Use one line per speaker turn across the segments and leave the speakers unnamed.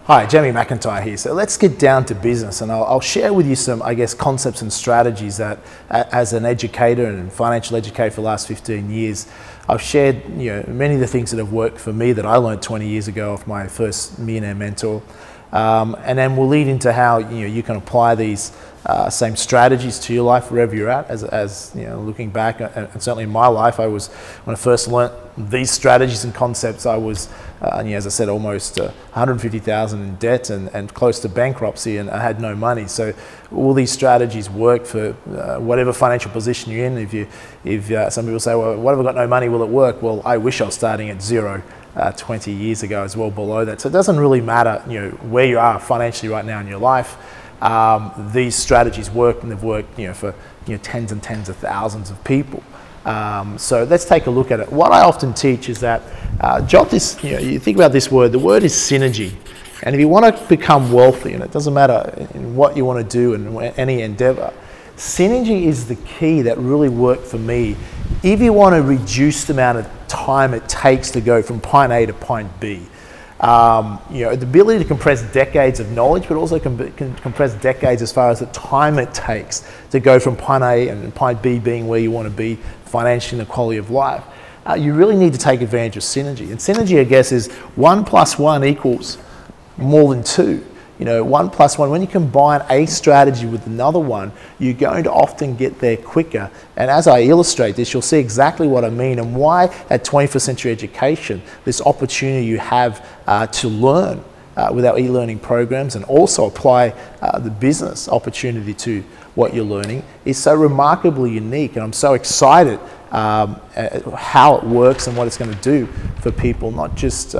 Hi, Jamie McIntyre here. So let's get down to business, and I'll share with you some, I guess, concepts and strategies that, as an educator and financial educator for the last 15 years, I've shared, many of the things that have worked for me that I learned 20 years ago off my first millionaire mentor, and then we'll lead into how you can apply these same strategies to your life wherever you're at. As looking back, and certainly in my life, when I first learnt these strategies and concepts, I was, as I said, almost 150,000 in debt and close to bankruptcy, and I had no money. So all these strategies work for whatever financial position you're in. If some people say, well, what have I got no money, will it work? Well, I wish I was starting at zero 20 years ago as well, below that. So it doesn't really matter where you are financially right now in your life. These strategies work, and they've worked for tens and tens of thousands of people. So let's take a look at it. What I often teach is that jot this, you think about this word, the word is synergy. And if you want to become wealthy, and it doesn't matter in what you want to do in any endeavor, synergy is the key that really worked for me. If you want to reduce the amount of time it takes to go from point A to point B, the ability to compress decades of knowledge, but also compress decades as far as the time it takes to go from point A and point B being where you want to be financially and the quality of life. You really need to take advantage of synergy. And synergy, I guess, is 1 + 1 equals more than 2. 1 + 1, when you combine a strategy with another one, you're going to often get there quicker. And as I illustrate this, you'll see exactly what I mean and why at 21st Century Education, this opportunity you have to learn with our e-learning programs and also apply the business opportunity to what you're learning is so remarkably unique. And I'm so excited how it works and what it's going to do for people, not just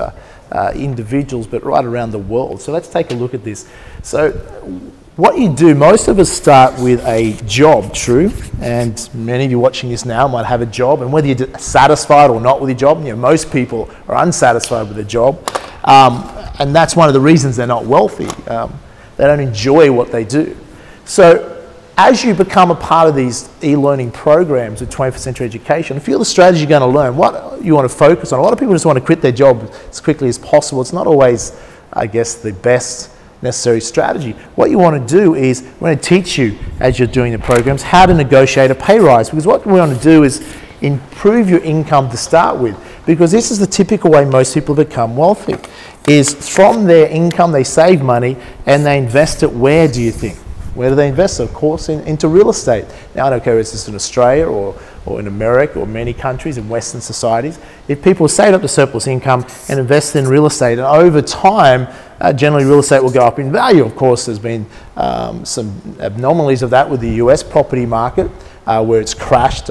individuals, but right around the world. So let's take a look at this. So what you do, most of us start with a job, true? And many of you watching this now might have a job, and whether you're satisfied or not with your job, most people are unsatisfied with their job. And that's one of the reasons they're not wealthy. They don't enjoy what they do. So as you become a part of these e-learning programs at 21st Century Education, a few of the strategies you're going to learn, what you want to focus on. A lot of people just want to quit their job as quickly as possible. It's not always, I guess, the best necessary strategy. What you want to do is, we're going to teach you, as you're doing the programs, how to negotiate a pay rise. Because what we want to do is improve your income to start with. Because this is the typical way most people become wealthy, is from their income they save money and they invest it. Where do you think? Where do they invest? Of course, into real estate. Now, I don't care if it's just in Australia or in America or many countries in Western societies. If people save up the surplus income and invest in real estate, and over time, generally real estate will go up in value. Of course, there's been some anomalies of that with the US property market, where it's crashed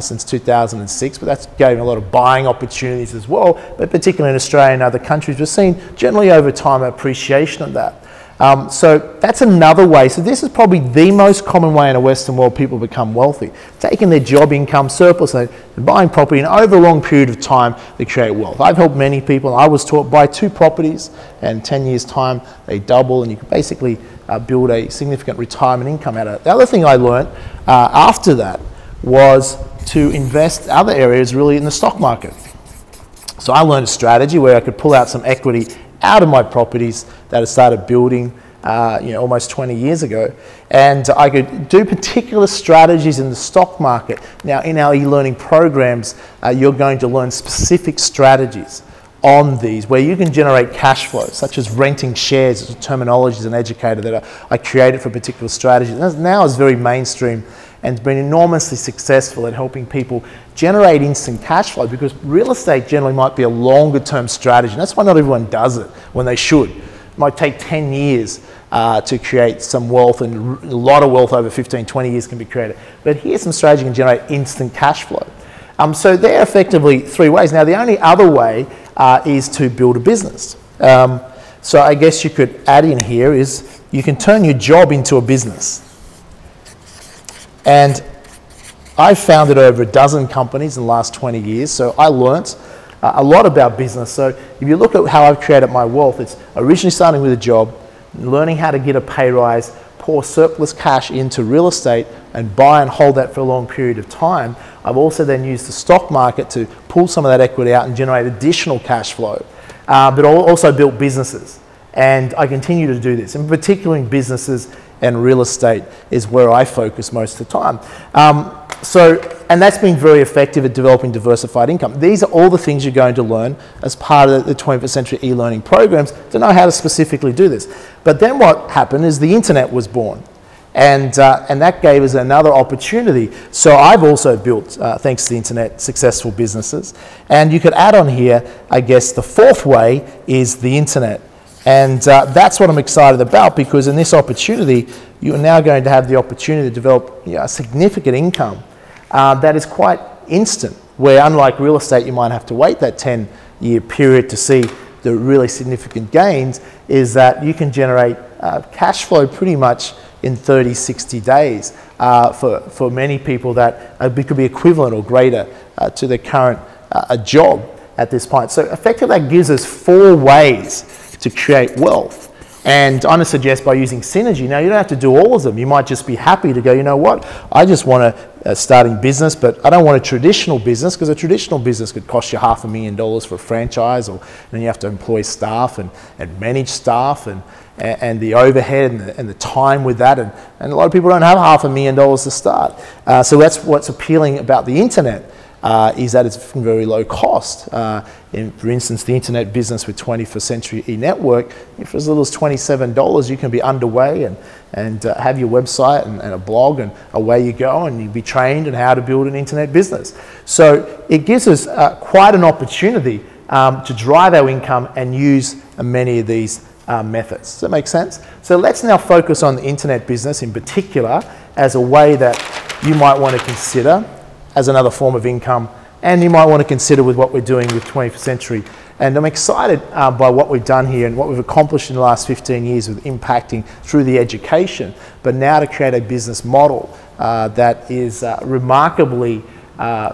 since 2006, but that's gave a lot of buying opportunities as well. But particularly in Australia and other countries, we've seen generally over time appreciation of that. So that's another way. So this is probably the most common way in a Western world people become wealthy. Taking their job income surplus and buying property, and over a long period of time they create wealth. I've helped many people. I was taught buy 2 properties and 10 years time they double, and you can basically build a significant retirement income out of it. The other thing I learned after that was to invest other areas really in the stock market. So I learned a strategy where I could pull out some equity out of my properties that I started building almost 20 years ago, and I could do particular strategies in the stock market. Now, in our e-learning programs, you're going to learn specific strategies on these where you can generate cash flow, such as renting shares. It's a terminology as an educator that I created for particular strategies. And now is very mainstream and it's been enormously successful at helping people generate instant cash flow, because real estate generally might be a longer term strategy. And that's why not everyone does it when they should. It might take 10 years to create some wealth, and a lot of wealth over 15, 20 years can be created. But here's some strategy can generate instant cash flow. So they're effectively 3 ways. Now, the only other way is to build a business. So I guess you could add in here is you can turn your job into a business. And I've founded over a dozen companies in the last 20 years, so I learnt a lot about business. So if you look at how I've created my wealth, it's originally starting with a job, learning how to get a pay rise, pour surplus cash into real estate and buy and hold that for a long period of time. I've also then used the stock market to pull some of that equity out and generate additional cash flow, but also built businesses. And I continue to do this, in particular in businesses and real estate is where I focus most of the time. And that's been very effective at developing diversified income. These are all the things you're going to learn as part of the 21st Century e-learning programs to know how to specifically do this. But then what happened is the internet was born. And that gave us another opportunity. So I've also built, thanks to the internet, successful businesses. And you could add on here, I guess the fourth way is the internet. And that's what I'm excited about, because in this opportunity, you are now going to have the opportunity to develop a significant income that is quite instant, where unlike real estate, you might have to wait that 10-year period to see the really significant gains, is that you can generate cash flow pretty much in 30, 60 days for many people that could be equivalent or greater to their current job at this point. So effectively that gives us 4 ways to create wealth. And I'm going to suggest by using synergy, now you don't have to do all of them. You might just be happy to go, you know what, I just want to start in business, but I don't want a traditional business, because a traditional business could cost you $500,000 for a franchise, or then you have to employ staff and manage staff and the overhead and the time with that. And a lot of people don't have $500,000 to start. So that's what's appealing about the internet. Is that it's very low cost. For instance, the internet business with 21st Century e-network, for as little as $27, you can be underway and have your website and a blog, and away you go, and you'll be trained in how to build an internet business. So it gives us quite an opportunity to drive our income and use many of these methods. Does that make sense? So let's now focus on the internet business in particular as a way that you might want to consider as another form of income, and you might want to consider with what we're doing with 21st Century. And I'm excited by what we've done here and what we've accomplished in the last 15 years with impacting through the education, but now to create a business model that is remarkably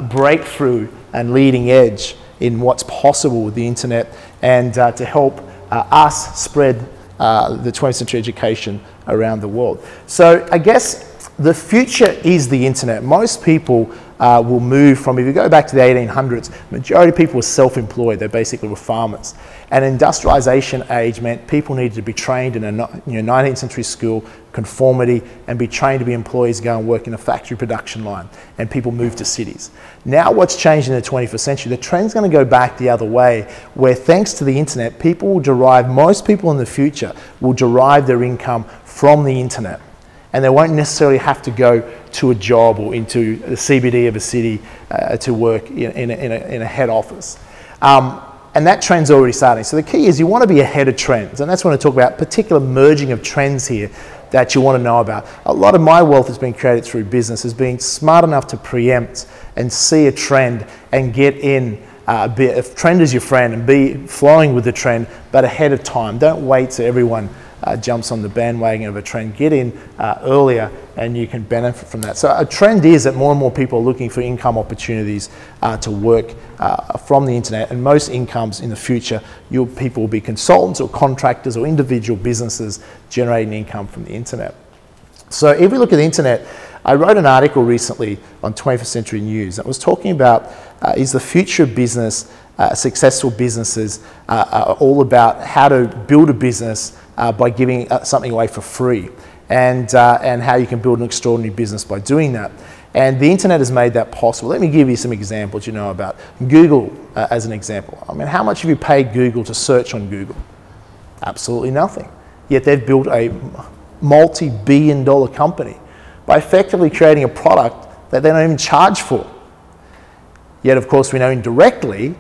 breakthrough and leading edge in what's possible with the internet, and to help us spread the 20th century education around the world. So I guess the future is the internet. Most people will move from, if you go back to the 1800s, majority of people were self-employed. They basically were farmers. And industrialization age meant people needed to be trained in a 19th century school, conformity, and be trained to be employees, go and work in a factory production line. And people moved to cities. Now what's changed in the 21st century, the trend's going to go back the other way, where thanks to the internet, people will derive, most people in the future will derive their income from the internet. And they won't necessarily have to go to a job or into the CBD of a city to work in a head office. And that trend's already starting. So the key is you want to be ahead of trends. And that's when I talk about particular merging of trends here that you want to know about. A lot of my wealth has been created through business, is being smart enough to preempt and see a trend and get in. If trend is your friend, and be flowing with the trend, but ahead of time. Don't wait till everyone jumps on the bandwagon of a trend. Get in earlier and you can benefit from that. So a trend is that more and more people are looking for income opportunities to work from the internet, and most incomes in the future, people will be consultants or contractors or individual businesses generating income from the internet. So if we look at the internet, I wrote an article recently on 21st Century News that was talking about is the future of business, successful businesses are all about how to build a business by giving something away for free, and how you can build an extraordinary business by doing that. And the internet has made that possible. Let me give you some examples you know about. Google as an example. I mean, how much have you paid Google to search on Google? Absolutely nothing. Yet they've built a multi-billion-dollar company by effectively creating a product that they don't even charge for. Yet, of course, we know indirectly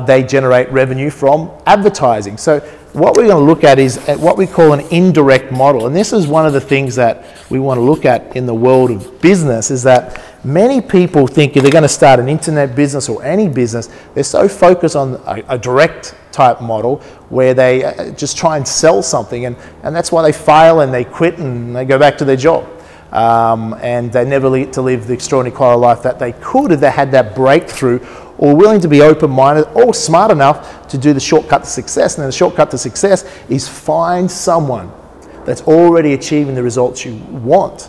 they generate revenue from advertising. So what we're going to look at is what we call an indirect model. And this is one of the things that we want to look at in the world of business, is that many people think if they're going to start an internet business or any business, they're so focused on a direct type model where they just try and sell something. And that's why they fail and they quit and they go back to their job. And they never get to live the extraordinary quality of life that they could if they had that breakthrough, or willing to be open-minded or smart enough to do the shortcut to success. And then the shortcut to success is find someone that's already achieving the results you want,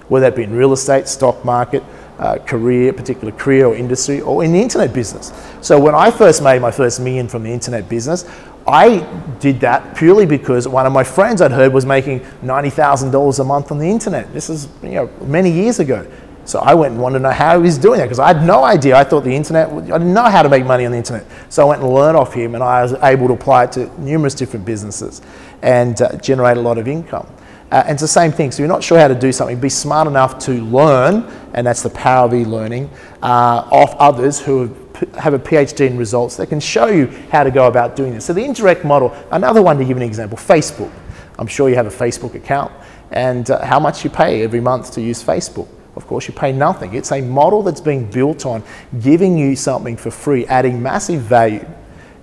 whether that be in real estate, stock market, particular career or industry, or in the internet business. So when I first made my first million from the internet business, I did that purely because one of my friends I'd heard was making $90,000 a month on the internet. This is, you know, many years ago. So I went and wanted to know how he was doing that, because I had no idea. I thought the internet, I didn't know how to make money on the internet. So I went and learned off him, and I was able to apply it to numerous different businesses and generate a lot of income. And it's the same thing. So if you're not sure how to do something, be smart enough to learn, and that's the power of e-learning, off others who have a PhD in results that can show you how to go about doing this. So the indirect model, another one to give an example, Facebook. I'm sure you have a Facebook account, and how much you pay every month to use Facebook. Of course, you pay nothing. It's a model that's being built on giving you something for free, adding massive value,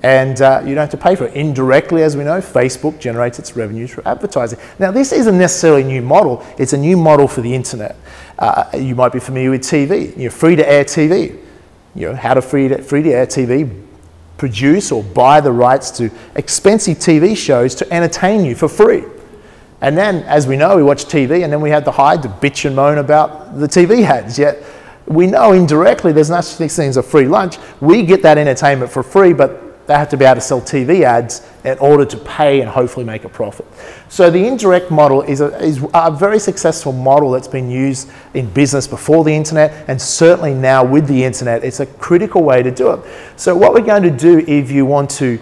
and you don't have to pay for it. Indirectly, as we know, Facebook generates its revenue through advertising. Now, this isn't necessarily a new model. It's a new model for the internet. You might be familiar with TV, you know, free-to-air TV. You know, how to free-to-air TV produce or buy the rights to expensive TV shows to entertain you for free. And then, as we know, we watch TV, and then we have to hide to bitch and moan about the TV ads. Yet we know indirectly there's no such thing as a free lunch. We get that entertainment for free, but they have to be able to sell TV ads in order to pay and hopefully make a profit. So the indirect model is a very successful model that's been used in business before the internet, and certainly now with the internet, it's a critical way to do it. So what we're going to do if you want to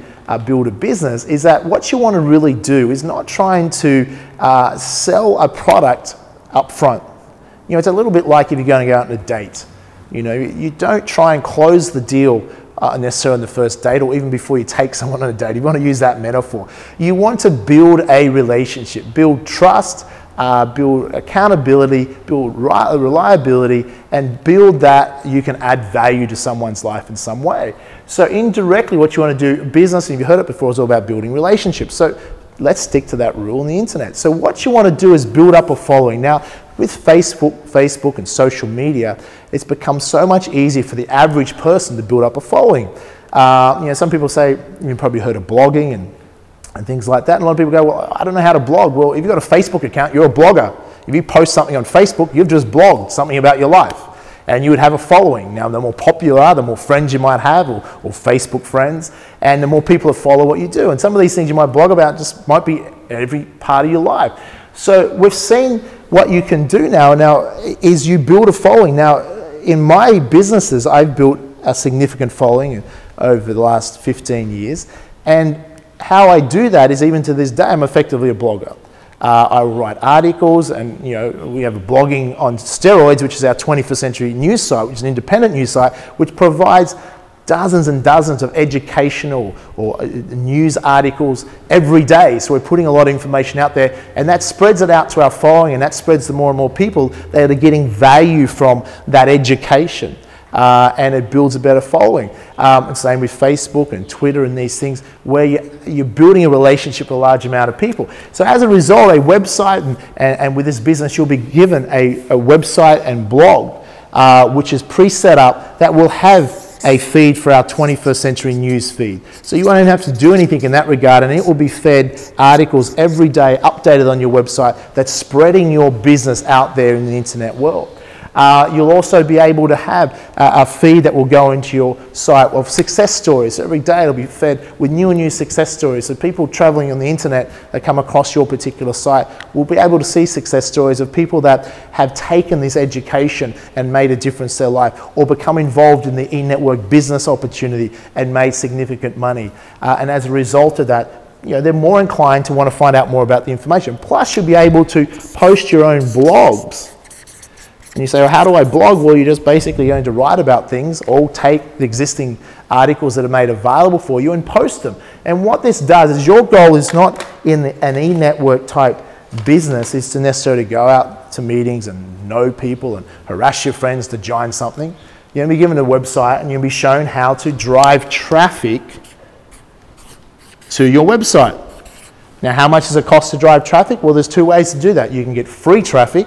build a business is that what you want to really do is not trying to sell a product up front. You know, it's a little bit like if you're going to go out on a date. You know, you don't try and close the deal necessarily on the first date, or even before you take someone on a date. You want to use that metaphor. You want to build a relationship, build trust, build accountability, build reliability, and build that you can add value to someone's life in some way. So indirectly, what you want to do, business, and you've heard it before, is all about building relationships. So let's stick to that rule on the internet. So what you want to do is build up a following. Now, with Facebook and social media, it's become so much easier for the average person to build up a following. You know, some people say, you've probably heard of blogging and things like that. And a lot of people go, well, I don't know how to blog. Well, if you've got a Facebook account, you're a blogger. If you post something on Facebook, you've just blogged something about your life, and you would have a following. Now, the more popular, the more friends you might have, or Facebook friends, and the more people that follow what you do. And some of these things you might blog about just might be every part of your life. So we've seen what you can do now is you build a following. Now, in my businesses, I've built a significant following over the last 15 years. And how I do that is, even to this day, I'm effectively a blogger. I write articles, and you know, we have a blogging on steroids, which is our 21st century news site, which is an independent news site, which provides dozens and dozens of educational or news articles every day. So we're putting a lot of information out there, and that spreads it out to our following, and that spreads to more and more people that are getting value from that education. And it builds a better following. And same with Facebook and Twitter and these things, where you're building a relationship with a large amount of people. So as a result, a website, and with this business, you'll be given a website and blog, which is pre-set up, that will have a feed for our 21st century news feed. So you won't even have to do anything in that regard, and it will be fed articles every day, updated on your website, that's spreading your business out there in the internet world. You'll also be able to have a feed that will go into your site of success stories. Every day it'll be fed with new and new success stories. So people traveling on the internet that come across your particular site will be able to see success stories of people that have taken this education and made a difference to their life, or become involved in the e-network business opportunity and made significant money. And as a result of that, you know, they're more inclined to want to find out more about the information. Plus, you'll be able to post your own blogs. And you say, well, how do I blog? Well, you're just basically going to write about things, or take the existing articles that are made available for you and post them. And what this does is, your goal is not in an e-network type business, is to necessarily go out to meetings and know people and harass your friends to join something. You're going to be given a website, and you'll be shown how to drive traffic to your website. Now, how much does it cost to drive traffic? Well, there's two ways to do that. You can get free traffic,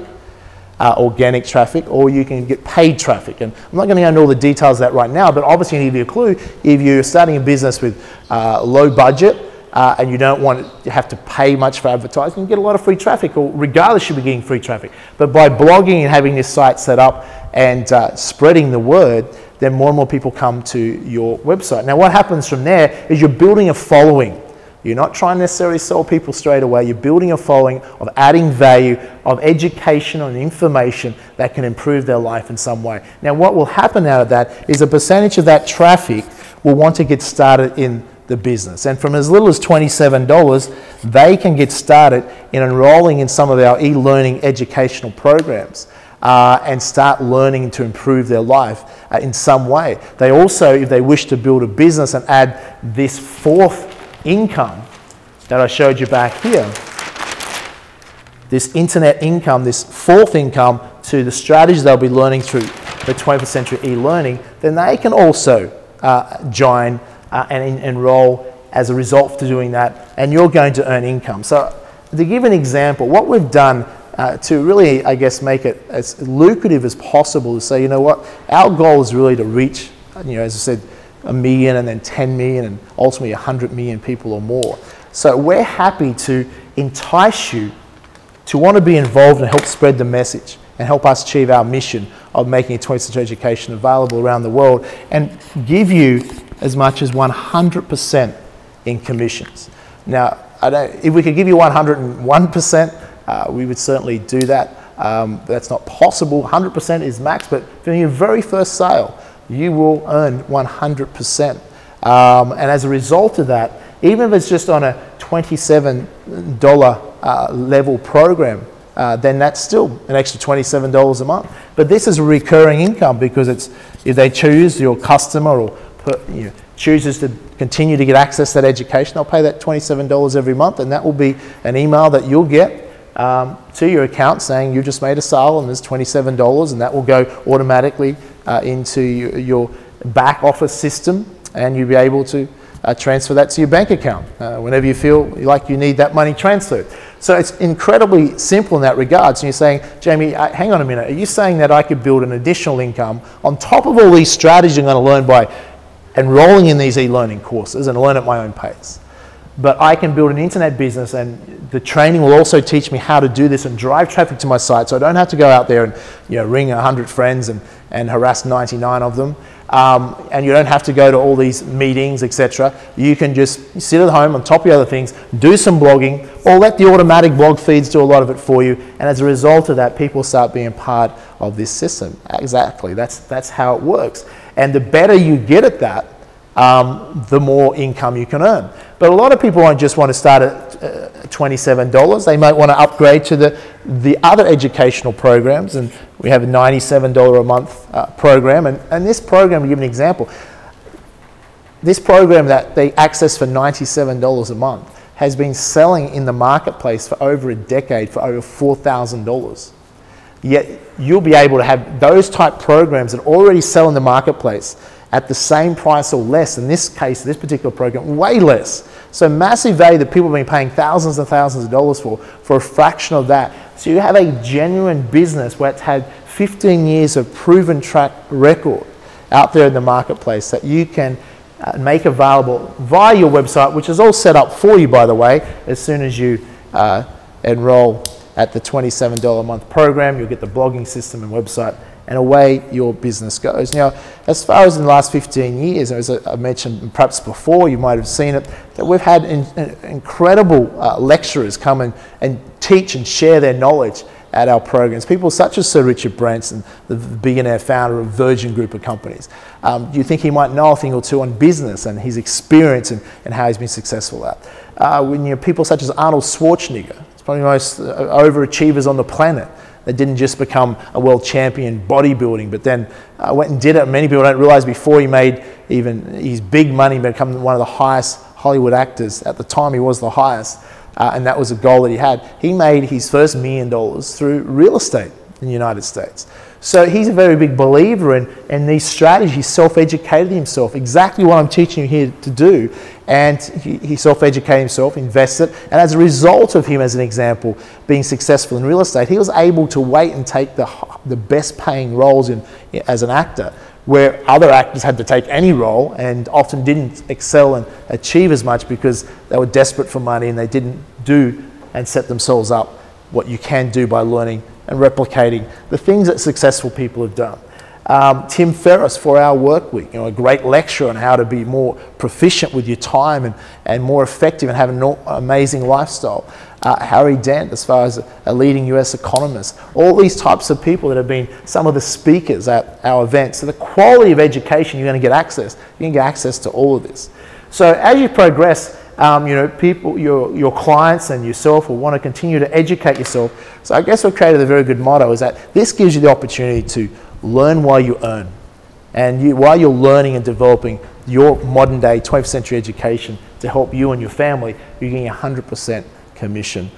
organic traffic, or you can get paid traffic. And I'm not going to go into all the details of that right now, but obviously, to give you a clue, if you're starting a business with low budget and you don't want to have to pay much for advertising, you get a lot of free traffic, or regardless, you'll be getting free traffic. But by blogging and having this site set up and spreading the word, then more and more people come to your website. Now, what happens from there is you're building a following. You're not trying to necessarily sell people straight away. You're building a following of adding value, of education and information that can improve their life in some way. Now, what will happen out of that is a percentage of that traffic will want to get started in the business. And from as little as $27, they can get started in enrolling in some of our e-learning educational programs and start learning to improve their life in some way. They also, if they wish to build a business and add this fourth income that I showed you back here, this internet income, this fourth income to the strategies they'll be learning through the 21st century e-learning, then they can also join and enroll as a result to doing that, and you're going to earn income. So to give an example, what we've done to really, I guess, make it as lucrative as possible to say, you know what, our goal is really to reach, you know, as I said, 1 million and then 10 million and ultimately 100 million people or more. So we're happy to entice you to want to be involved and help spread the message and help us achieve our mission of making a 21st century education available around the world and give you as much as 100% in commissions. Now, if we could give you 101%, we would certainly do that. That's not possible. 100% is max, but for your very first sale, you will earn 100%. And as a result of that, even if it's just on a $27 level program, then that's still an extra $27 a month. But this is a recurring income because it's, if they choose, your customer or chooses to continue to get access to that education, they'll pay that $27 every month, and that will be an email that you'll get to your account saying you just made a sale and there's $27, and that will go automatically into your back office system, and you'll be able to transfer that to your bank account whenever you feel like you need that money transferred. So it's incredibly simple in that regard. So you're saying, Jamie, hang on a minute, are you saying that I could build an additional income on top of all these strategies I'm going to learn by enrolling in these e-learning courses and learn at my own pace? But I can build an internet business, and the training will also teach me how to do this and drive traffic to my site, so I don't have to go out there and ring 100 friends and harass 99 of them. And you don't have to go to all these meetings, etc. You can just sit at home on top of the other things, do some blogging, or let the automatic blog feeds do a lot of it for you. And as a result of that, people start being part of this system. Exactly, that's how it works. And the better you get at that, the more income you can earn. But a lot of people won't just want to start at $27. They might want to upgrade to the other educational programs, and we have a $97 a month program. And this program, to give an example, this program that they access for $97 a month has been selling in the marketplace for over a decade for over $4,000. Yet you'll be able to have those type programs that already sell in the marketplace at the same price or less. In this case, this particular program, way less. So massive value that people have been paying thousands and thousands of dollars for a fraction of that. So you have a genuine business where it's had 15 years of proven track record out there in the marketplace that you can make available via your website, which is all set up for you, by the way. As soon as you enroll at the $27 a month program, you'll get the blogging system and website, and away your business goes. Now, as far as in the last 15 years, as I mentioned perhaps before, you might have seen it, that we've had incredible lecturers come and teach and share their knowledge at our programs. People such as Sir Richard Branson, the billionaire founder of Virgin Group of companies. You think he might know a thing or two on business and his experience and how he's been successful at. When people such as Arnold Schwarzenegger, it's probably the most overachievers on the planet, that didn't just become a world champion bodybuilding, but then went and did it. Many people don't realize before he made even his big money, become one of the highest Hollywood actors. At the time, he was the highest, and that was a goal that he had. He made his first $1 million through real estate in the United States. So he's a very big believer in these strategies. He self-educated himself, exactly what I'm teaching you here to do. And he self-educated himself, invested, and as a result of him, as an example, being successful in real estate, he was able to wait and take the best paying roles as an actor, where other actors had to take any role and often didn't excel and achieve as much because they were desperate for money and they didn't do and set themselves up what you can do by learning and replicating the things that successful people have done. Tim Ferriss, 4-Hour Workweek, a great lecture on how to be more proficient with your time and more effective and have an amazing lifestyle. Harry Dent, as far as a leading US economist. All these types of people that have been some of the speakers at our events. So the quality of education you're going to get access. You can get access to all of this. So as you progress, people, your clients and yourself will want to continue to educate yourself. So I guess we've created a very good motto is that this gives you the opportunity to learn while you earn. And while you're learning and developing your modern day 21st century education to help you and your family, you're getting 100% commission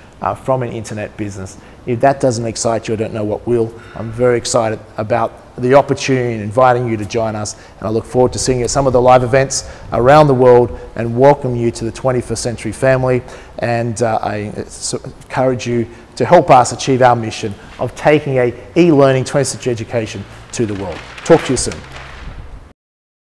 from an internet business. If that doesn't excite you, I don't know what will. I'm very excited about the opportunity and inviting you to join us, and I look forward to seeing you at some of the live events around the world and welcome you to the 21st century family. And I encourage you to help us achieve our mission of taking a e-learning 21st century education to the world. Talk to you soon.